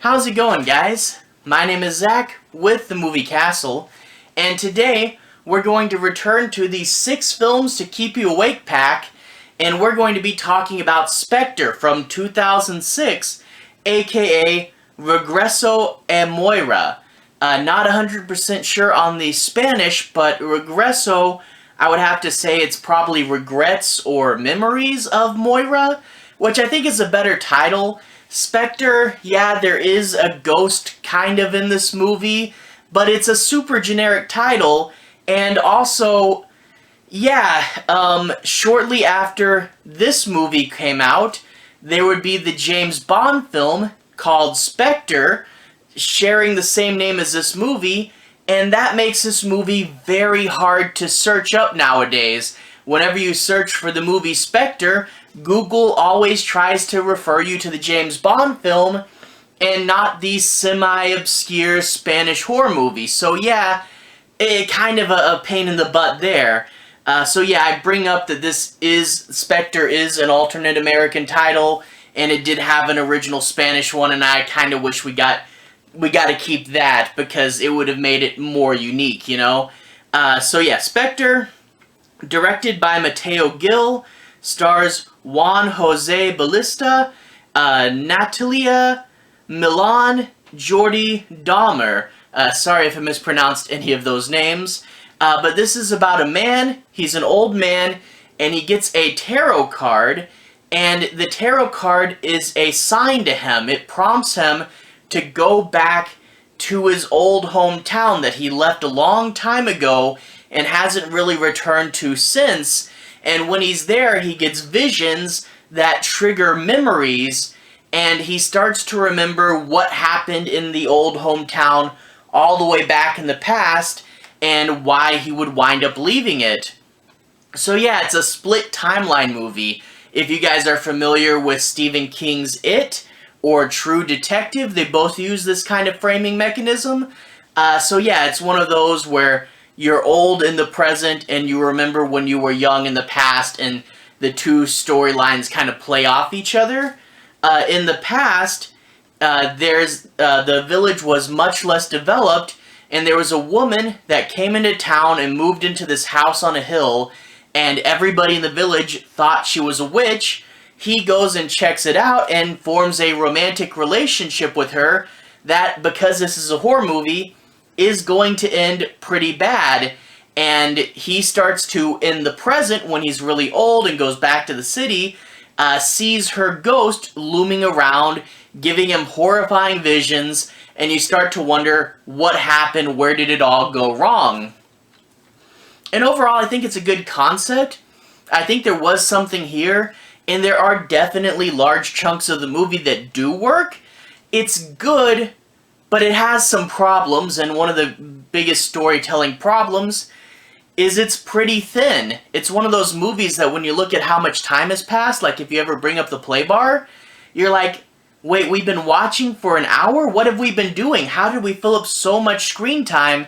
How's it going, guys? My name is Zach with the Movie Castle, and today we're going to return to the 6 films to keep you awake pack, and we're going to be talking about Spectre from 2006, aka Regreso and Moira. Not 100% sure on the Spanish, but Regreso, I would have to say it's probably Regrets or Memories of Moira, which I think is a better title. Spectre, yeah, there is a ghost kind of in this movie, but it's a super generic title, and also, yeah, shortly after this movie came out, there would be the James Bond film called Spectre, sharing the same name as this movie, and that makes this movie very hard to search up nowadays. Whenever you search for the movie Spectre, Google always tries to refer you to the James Bond film and not the semi-obscure Spanish horror movie. So yeah, kind of a pain in the butt there. So yeah, I bring up that Spectre is an alternate American title, and it did have an original Spanish one, and I kind of wish we got to keep that because it would have made it more unique, you know? So yeah, Spectre, directed by Mateo Gil, stars Juan Jose Ballesta, Natalia, Millan, Jordi, Dauder. Sorry if I mispronounced any of those names. But this is about a man, he's an old man, and he gets a tarot card, and the tarot card is a sign to him. It prompts him to go back to his old hometown that he left a long time ago and hasn't really returned to since. And when he's there, he gets visions that trigger memories, and he starts to remember what happened in the old hometown all the way back in the past, and why he would wind up leaving it. So yeah, it's a split timeline movie. If you guys are familiar with Stephen King's It or True Detective, they both use this kind of framing mechanism. So yeah, it's one of those where you're old in the present and you remember when you were young in the past, and the two storylines kind of play off each other. In the past, the village was much less developed, and there was a woman that came into town and moved into this house on a hill, and everybody in the village thought she was a witch. He goes and checks it out and forms a romantic relationship with her that, because this is a horror movie, is going to end pretty bad. And he starts to, in the present, when he's really old and goes back to the city, sees her ghost looming around, giving him horrifying visions, and you start to wonder what happened, where did it all go wrong? And overall, I think it's a good concept. I think there was something here, and there are definitely large chunks of the movie that do work. It's good, but it has some problems, and one of the biggest storytelling problems is it's pretty thin. It's one of those movies that when you look at how much time has passed, like if you ever bring up the play bar, you're like, wait, we've been watching for an hour? What have we been doing? How did we fill up so much screen time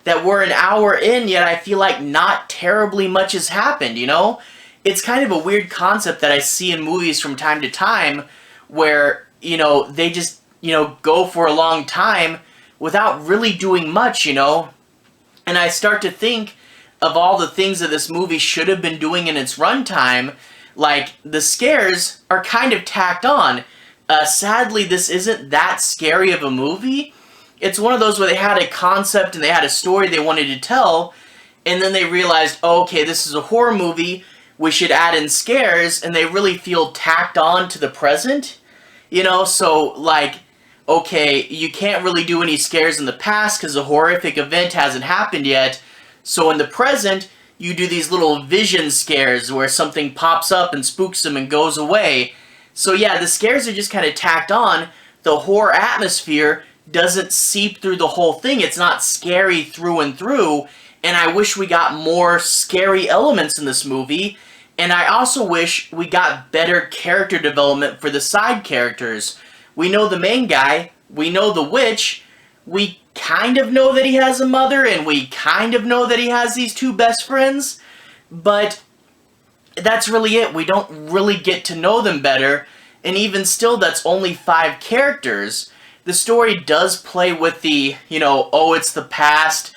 that we're an hour in, yet I feel like not terribly much has happened, you know? It's kind of a weird concept that I see in movies from time to time where, you know, they just, you know, go for a long time without really doing much, you know? And I start to think of all the things that this movie should have been doing in its runtime. Like, the scares are kind of tacked on. Sadly, this isn't that scary of a movie. It's one of those where they had a concept and they had a story they wanted to tell, and then they realized, oh, okay, this is a horror movie, we should add in scares, and they really feel tacked on to the present. You know, so, like, okay, you can't really do any scares in the past because a horrific event hasn't happened yet, so in the present, you do these little vision scares where something pops up and spooks them and goes away. So yeah, the scares are just kind of tacked on. The horror atmosphere doesn't seep through the whole thing. It's not scary through and through, and I wish we got more scary elements in this movie, and I also wish we got better character development for the side characters. We know the main guy, we know the witch, we kind of know that he has a mother, and we kind of know that he has these two best friends, but that's really it. We don't really get to know them better, and even still, that's only 5 characters. the story does play with the, oh, it's the past,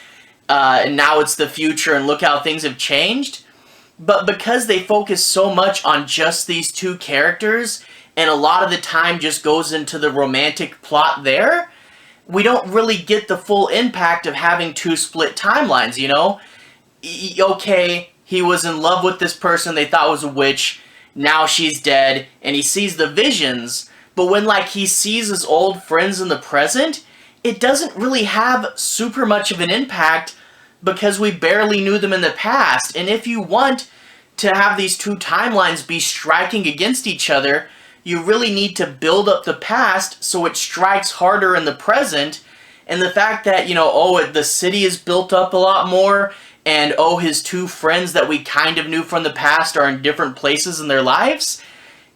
and now it's the future, and look how things have changed. But because they focus so much on just these two characters, and a lot of the time just goes into the romantic plot there, we don't really get the full impact of having two split timelines, Okay, he was in love with this person they thought was a witch, now she's dead, and he sees the visions, but when, he sees his old friends in the present, it doesn't really have super much of an impact because we barely knew them in the past. And if you want to have these two timelines be striking against each other, you really need to build up the past so it strikes harder in the present. And the fact that, the city is built up a lot more, and his two friends that we kind of knew from the past are in different places in their lives,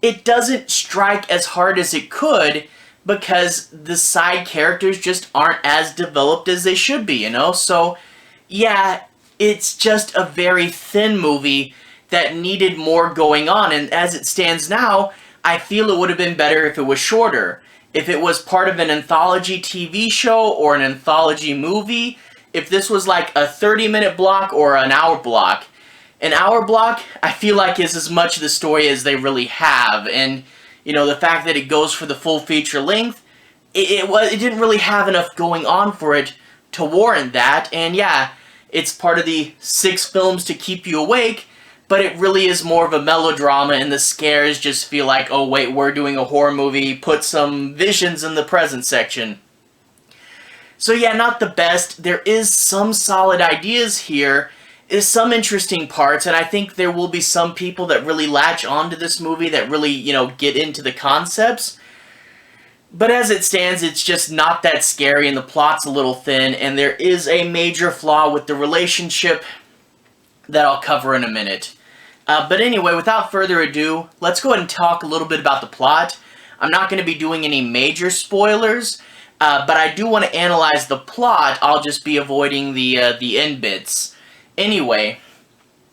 it doesn't strike as hard as it could because the side characters just aren't as developed as they should be, So, yeah, it's just a very thin movie that needed more going on, and as it stands now, I feel it would have been better if it was shorter. If it was part of an anthology TV show or an anthology movie, if this was like a 30-minute block or an hour block. An hour block, I feel like, is as much of the story as they really have, and, the fact that it goes for the full feature length, it didn't really have enough going on for it to warrant that, and yeah, it's part of the 6 films to keep you awake, but it really is more of a melodrama, and the scares just feel like, oh wait, we're doing a horror movie, put some visions in the present section. So yeah, not the best. There is some solid ideas here, is some interesting parts, and I think there will be some people that really latch onto this movie, that really, get into the concepts. But as it stands, it's just not that scary, and the plot's a little thin, and there is a major flaw with the relationship that I'll cover in a minute. But anyway, without further ado, let's go ahead and talk a little bit about the plot. I'm not going to be doing any major spoilers, but I do want to analyze the plot. I'll just be avoiding the end bits. Anyway,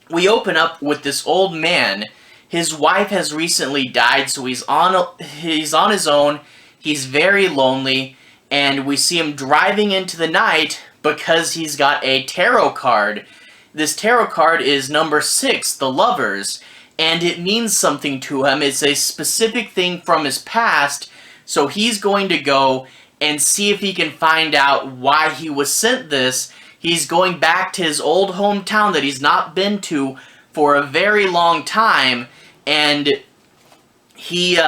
we open up with this old man. His wife has recently died, so he's on his own. He's very lonely, and we see him driving into the night because he's got a tarot card. This tarot card is number 6, the Lovers, and it means something to him. It's a specific thing from his past, so he's going to go and see if he can find out why he was sent this. He's going back to his old hometown that he's not been to for a very long time, and he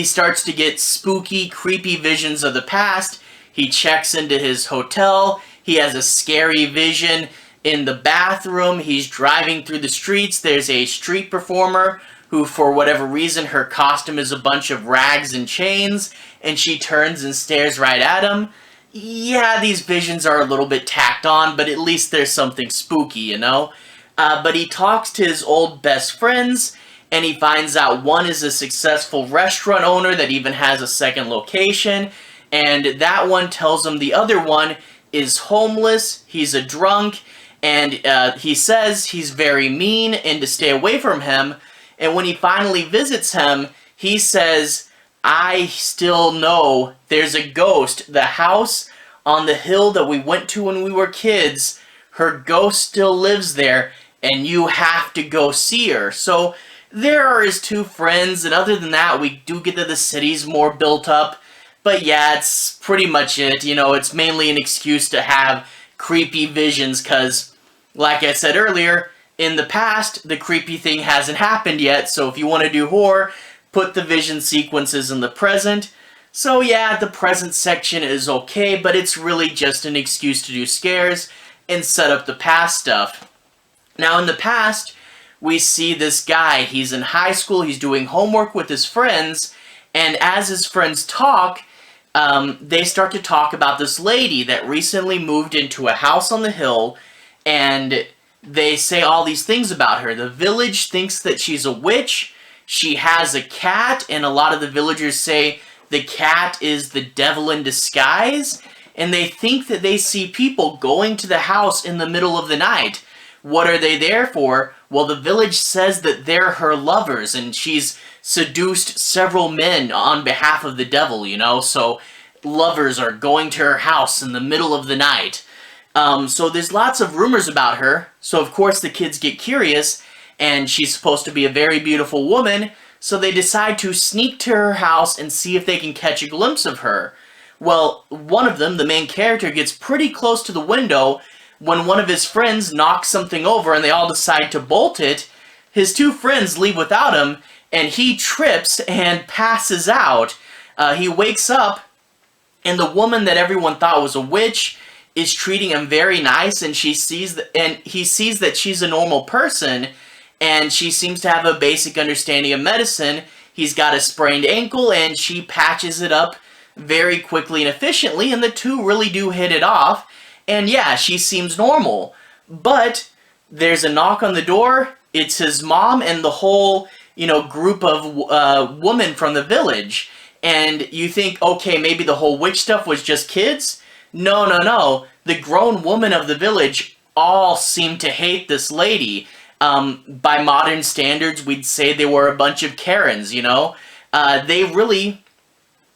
starts to get spooky, creepy visions of the past. He checks into his hotel. He has a scary vision in the bathroom. He's driving through the streets. There's a street performer who, for whatever reason, her costume is a bunch of rags and chains, and she turns and stares right at him. Yeah, these visions are a little bit tacked on, but at least there's something spooky, But he talks to his old best friends, and he finds out one is a successful restaurant owner that even has a second location, and that one tells him the other one is homeless, he's a drunk, and he says he's very mean and to stay away from him. And when he finally visits him, he says, I still know there's a ghost. The house on the hill that we went to when we were kids, her ghost still lives there, and you have to go see her. So there are his two friends, and other than that, we do get that the city's more built up. But yeah, it's pretty much it. It's mainly an excuse to have creepy visions, because, like I said earlier, in the past, the creepy thing hasn't happened yet, so if you want to do horror, put the vision sequences in the present. So yeah, the present section is okay, but it's really just an excuse to do scares and set up the past stuff. Now, in the past, we see this guy. He's in high school, he's doing homework with his friends, and as his friends talk, they start to talk about this lady that recently moved into a house on the hill, and they say all these things about her. The village thinks that she's a witch. She has a cat, and a lot of the villagers say the cat is the devil in disguise, and they think that they see people going to the house in the middle of the night. What are they there for? Well, the village says that they're her lovers, and she's seduced several men on behalf of the devil, you know? So lovers are going to her house in the middle of the night. So there's lots of rumors about her. So of course the kids get curious, and she's supposed to be a very beautiful woman, so they decide to sneak to her house and see if they can catch a glimpse of her. Well, one of them, the main character, gets pretty close to the window when one of his friends knocks something over and they all decide to bolt it. His two friends leave without him, and he trips and passes out. He wakes up, and the woman that everyone thought was a witch is treating him very nice, and he sees that she's a normal person, and she seems to have a basic understanding of medicine. He's got a sprained ankle, and she patches it up very quickly and efficiently, and the two really do hit it off. And yeah, she seems normal. But there's a knock on the door. It's his mom and the whole, group of women from the village. And you think, okay, maybe the whole witch stuff was just kids? No, no, no. The grown women of the village all seem to hate this lady. By modern standards, we'd say they were a bunch of Karens, They really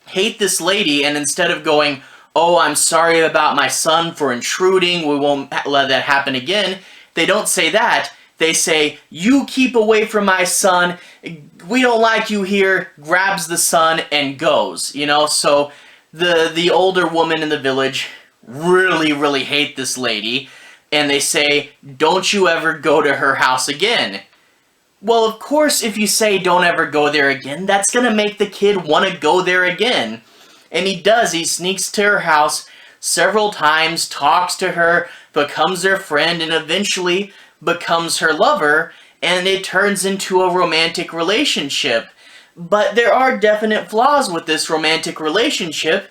hate this lady, and instead of going, oh, I'm sorry about my son for intruding, we won't let that happen again, they don't say that. They say, you keep away from my son, we don't like you here, grabs the son and goes, So the older woman in the village really, really hate this lady, and they say, don't you ever go to her house again. Well, of course, if you say don't ever go there again, that's going to make the kid want to go there again. And he does. He sneaks to her house several times, talks to her, becomes her friend, and eventually becomes her lover, and it turns into a romantic relationship. But there are definite flaws with this romantic relationship.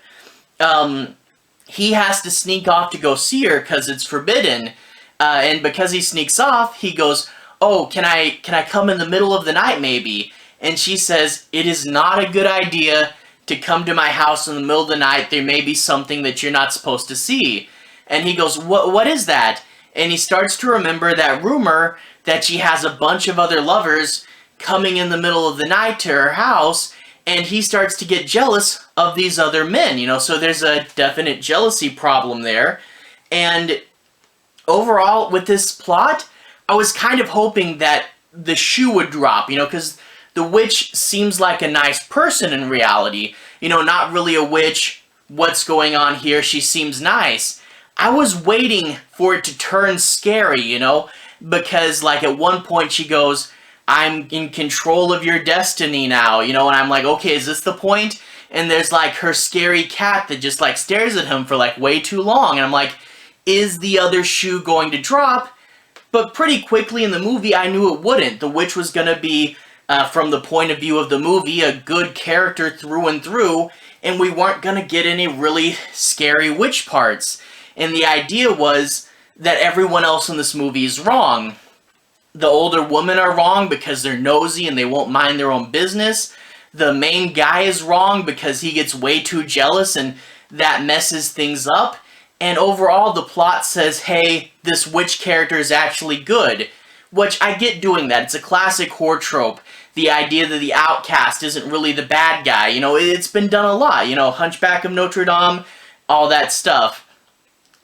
He has to sneak off to go see her because it's forbidden. And because he sneaks off, he goes, oh, can I come in the middle of the night maybe? And she says, it is not a good idea to come to my house in the middle of the night. There may be something that you're not supposed to see. And he goes, what is that? And he starts to remember that rumor that she has a bunch of other lovers coming in the middle of the night to her house, and he starts to get jealous of these other men, so there's a definite jealousy problem there. And overall, with this plot, I was kind of hoping that the shoe would drop, because the witch seems like a nice person in reality. Not really a witch. What's going on here? She seems nice. I was waiting for it to turn scary, because like at one point she goes, I'm in control of your destiny now, and I'm like, okay, is this the point? And there's like her scary cat that just like stares at him for like way too long, and I'm like, is the other shoe going to drop? But pretty quickly in the movie, I knew it wouldn't. The witch was going to be, from the point of view of the movie, a good character through and through, and we weren't going to get any really scary witch parts. And the idea was that everyone else in this movie is wrong. The older women are wrong because they're nosy and they won't mind their own business. The main guy is wrong because he gets way too jealous and that messes things up. And overall, the plot says, hey, this witch character is actually good. Which, I get doing that. It's a classic horror trope. The idea that the outcast isn't really the bad guy. It's been done a lot. Hunchback of Notre Dame, all that stuff.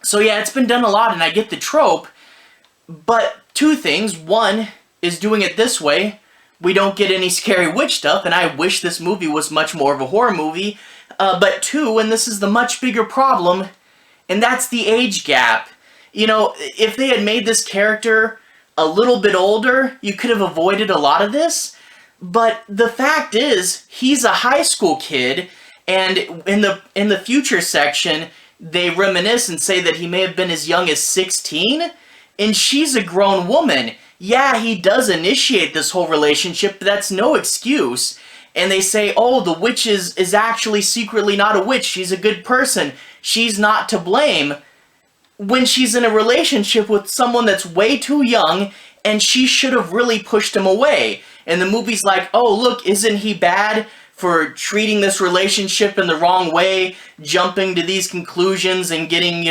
So yeah, it's been done a lot, and I get the trope. But two things. One is doing it this way. We don't get any scary witch stuff, and I wish this movie was much more of a horror movie. But two, and this is the much bigger problem, and that's the age gap. If they had made this character a little bit older, you could have avoided a lot of this. But the fact is, he's a high school kid, and in the future section, they reminisce and say that he may have been as young as 16, and she's a grown woman. Yeah, he does initiate this whole relationship, but that's no excuse. And they say, oh, the witch is actually secretly not a witch, she's a good person, she's not to blame, when she's in a relationship with someone that's way too young, and she should have really pushed him away. And the movie's like, oh, look, isn't he bad for treating this relationship in the wrong way, jumping to these conclusions and getting,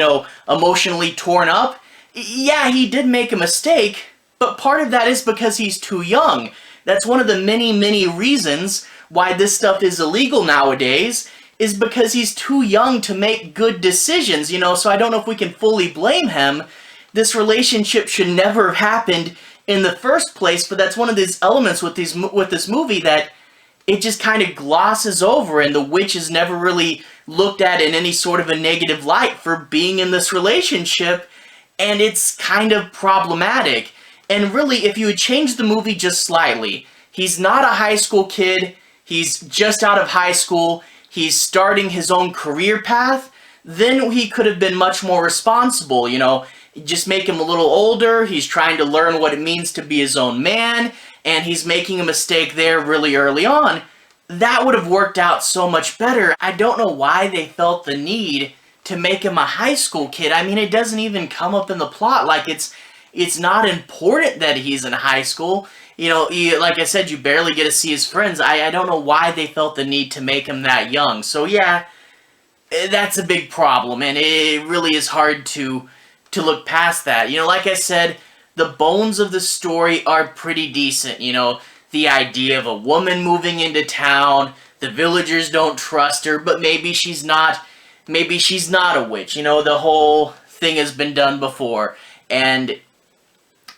emotionally torn up? Yeah, he did make a mistake, But part of that is because he's too young. That's one of the many, many reasons why this stuff is illegal nowadays, is because he's too young to make good decisions, you know, so I don't know if we can fully blame him. This relationship should never have happened in the first place, but that's one of these elements with this movie that it just kind of glosses over, and the witch is never really looked at in any sort of a negative light for being in this relationship, and it's kind of problematic. And really, if you had changed the movie just slightly, he's not a high school kid, he's just out of high school, he's starting his own career path, then he could have been much more responsible, you know. Just make him a little older, he's trying to learn what it means to be his own man, and he's making a mistake there really early on. That would have worked out so much better. I don't know why they felt the need to make him a high school kid. I mean, it doesn't even come up in the plot. Like, it's not important that he's in high school. You know, like I said, you barely get to see his friends. I don't know why they felt the need to make him that young. So yeah, that's a big problem, and it really is hard to look past that. You know, like I said, the bones of the story are pretty decent. You know, the idea of a woman moving into town, the villagers don't trust her, but maybe she's not a witch. You know, the whole thing has been done before, and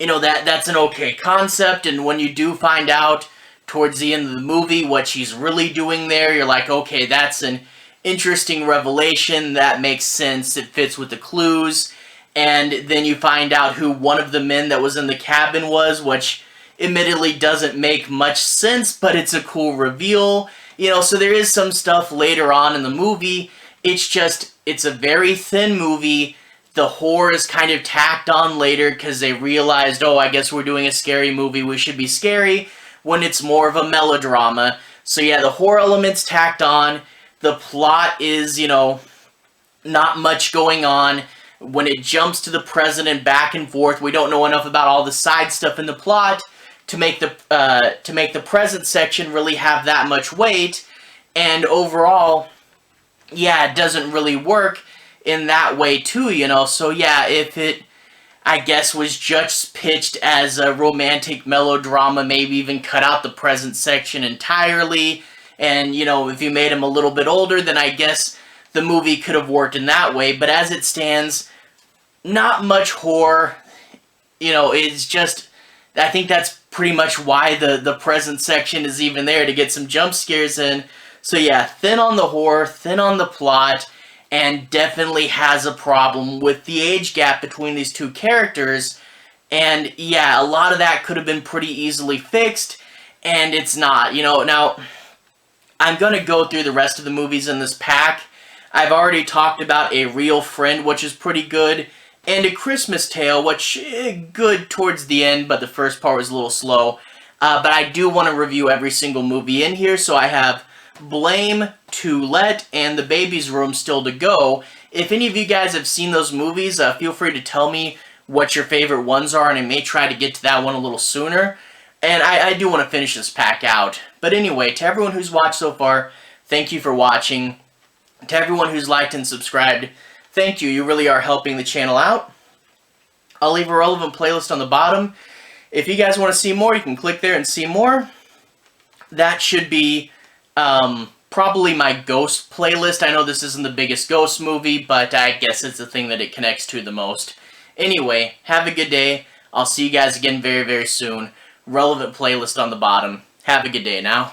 you know, that's an okay concept. And when you do find out towards the end of the movie what she's really doing there, you're like, okay, that's an interesting revelation, that makes sense, it fits with the clues. And then you find out who one of the men that was in the cabin was, which admittedly doesn't make much sense, but it's a cool reveal. You know, so there is some stuff later on in the movie. It's a very thin movie. The horror is kind of tacked on later because they realized, oh, I guess we're doing a scary movie, we should be scary, when it's more of a melodrama. So yeah, the horror element's tacked on. The plot is, you know, not much going on. When it jumps to the present and back and forth, we don't know enough about all the side stuff in the plot to make the present section really have that much weight. And overall, yeah, it doesn't really work in that way too, you know. So yeah, if it, I guess, was just pitched as a romantic melodrama, maybe even cut out the present section entirely, and, you know, if you made him a little bit older, then I guess the movie could have worked in that way. But as it stands, not much horror. You know, it's just, I think that's pretty much why the present section is even there, to get some jump scares in. So yeah, thin on the horror, thin on the plot, and definitely has a problem with the age gap between these two characters. And yeah, a lot of that could have been pretty easily fixed, and it's not. You know, now, I'm going to go through the rest of the movies in this pack. I've already talked about A Real Friend, which is pretty good, and A Christmas Tale, which good towards the end, but the first part was a little slow. But I do want to review every single movie in here, so I have Blame, To Let, and The Baby's Room still to go. If any of you guys have seen those movies, feel free to tell me what your favorite ones are, and I may try to get to that one a little sooner. And I do want to finish this pack out. But anyway, to everyone who's watched so far, thank you for watching. To everyone who's liked and subscribed, thank you. You really are helping the channel out. I'll leave a relevant playlist on the bottom. If you guys want to see more, you can click there and see more. That should be probably my Ghost playlist. I know this isn't the biggest Ghost movie, but I guess it's the thing that it connects to the most. Anyway, have a good day. I'll see you guys again very, very soon. Relevant playlist on the bottom. Have a good day now.